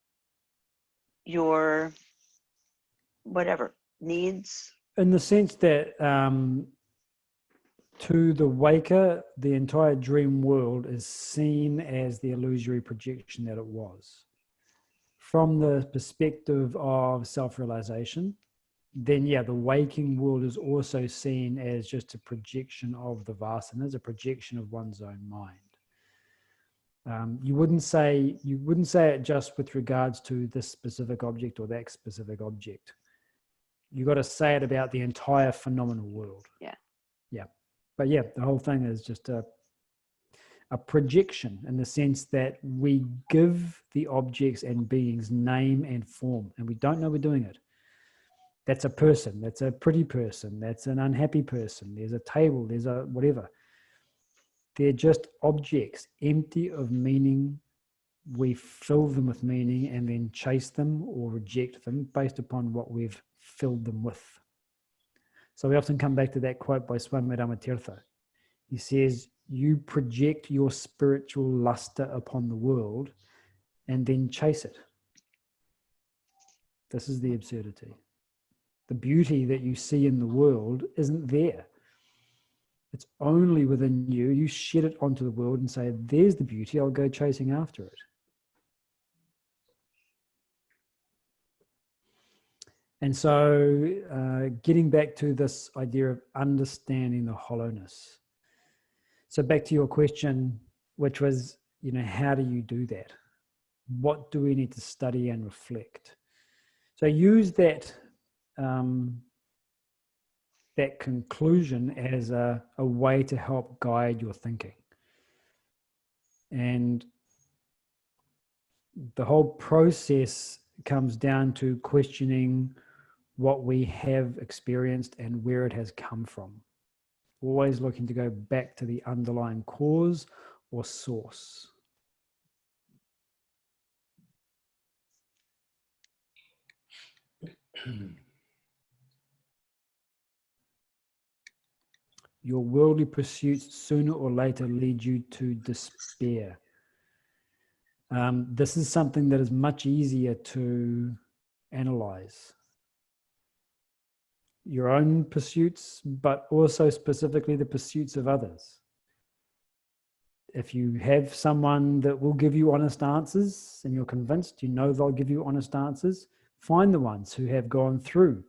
[SPEAKER 5] whatever needs.
[SPEAKER 1] In the sense that to the waker, the entire dream world is seen as the illusory projection that it was. From the perspective of self-realization, then yeah, the waking world is also seen as just a projection of the vasanas, a projection of one's own mind. You wouldn't say it just with regards to this specific object or that specific object. You got to say it about the entire phenomenal world.
[SPEAKER 5] Yeah.
[SPEAKER 1] Yeah. But yeah, the whole thing is just a projection, in the sense that we give the objects and beings name and form, and we don't know we're doing it. That's a person, that's a pretty person, that's an unhappy person, there's a table, there's a whatever. They're just objects, empty of meaning. We fill them with meaning and then chase them or reject them based upon what we've filled them with. So we often come back to that quote by Swami Ramatirtha. He says, you project your spiritual luster upon the world and then chase it. This is the absurdity. The beauty that you see in the world isn't there. It's only within you. You shed it onto the world and say, there's the beauty, I'll go chasing after it. And so getting back to this idea of understanding the hollowness. So back to your question, which was, how do you do that? What do we need to study and reflect? So use that that conclusion as a way to help guide your thinking. And the whole process comes down to questioning what we have experienced and where it has come from. Always looking to go back to the underlying cause or source. Your worldly pursuits sooner or later lead you to despair. This is something that is much easier to analyze. Your own pursuits, but also specifically the pursuits of others. If you have someone that will give you honest answers and you're convinced, they'll give you honest answers, find the ones who have gone through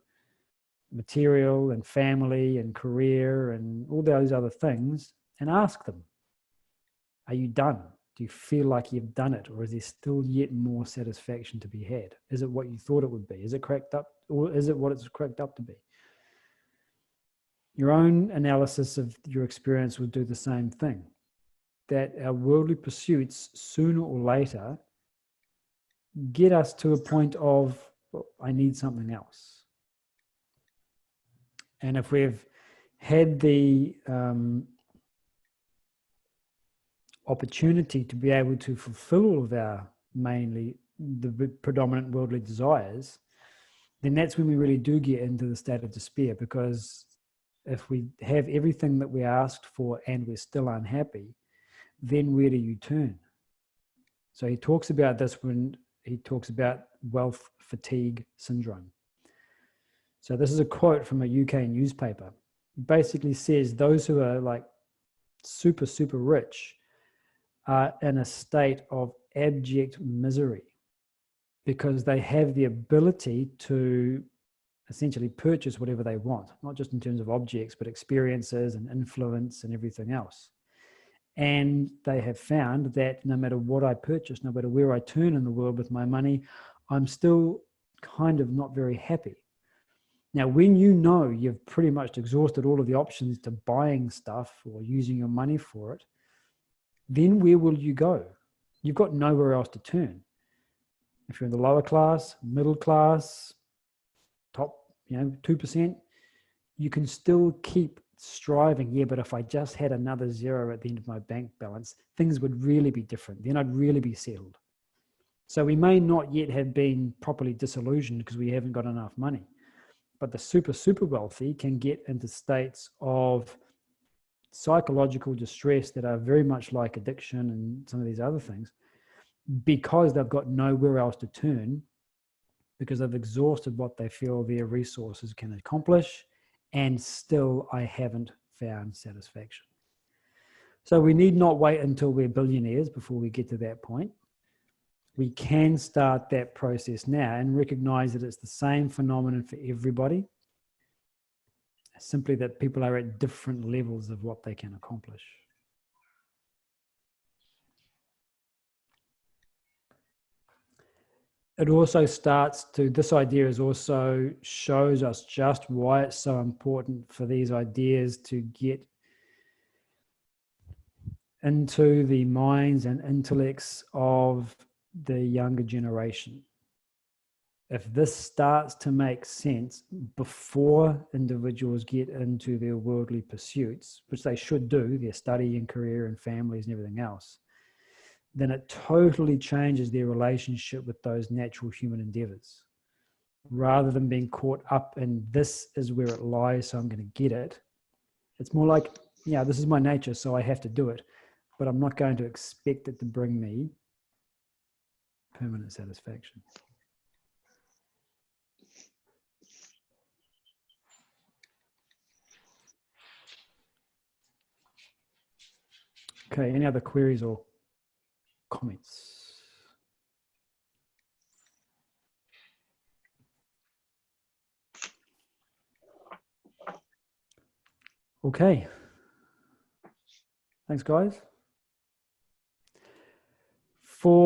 [SPEAKER 1] material and family and career and all those other things, and ask them, are you done? Do you feel like you've done it, or is there still yet more satisfaction to be had? Is it what you thought it would be? Is it cracked up, or is it what it's cracked up to be? Your own analysis of your experience will do the same thing, that our worldly pursuits sooner or later get us to a point of, well, I need something else. And if we've had the opportunity to be able to fulfill all of our mainly the predominant worldly desires, then that's when we really do get into the state of despair. Because if we have everything that we asked for and we're still unhappy, then where do you turn? So he talks about this when he talks about wealth fatigue syndrome. So this is a quote from a UK newspaper. It basically says those who are like super, super rich are in a state of abject misery because they have the ability to essentially purchase whatever they want, not just in terms of objects, but experiences and influence and everything else. And they have found that no matter what I purchase, no matter where I turn in the world with my money, I'm still kind of not very happy. Now, when you know you've pretty much exhausted all of the options to buying stuff or using your money for it, then where will you go? You've got nowhere else to turn. If you're in the lower class, middle class, top, 2%, you can still keep striving. Yeah, but if I just had another zero at the end of my bank balance, things would really be different. Then I'd really be settled. So we may not yet have been properly disillusioned because we haven't got enough money. But the super, super wealthy can get into states of psychological distress that are very much like addiction and some of these other things because they've got nowhere else to turn, because they've exhausted what they feel their resources can accomplish, and still I haven't found satisfaction. So we need not wait until we're billionaires before we get to that point. We can start that process now and recognize that it's the same phenomenon for everybody, simply that people are at different levels of what they can accomplish. It also starts to, this idea is also shows us just why it's so important for these ideas to get into the minds and intellects of the younger generation. If this starts to make sense before individuals get into their worldly pursuits, which they should do, their study and career and families and everything else, then it totally changes their relationship with those natural human endeavors. Rather than being caught up in this is where it lies, so I'm going to get it. It's more like, yeah, this is my nature, so I have to do it, but I'm not going to expect it to bring me permanent satisfaction. Okay, any other queries or comments? Okay. Thanks, guys. For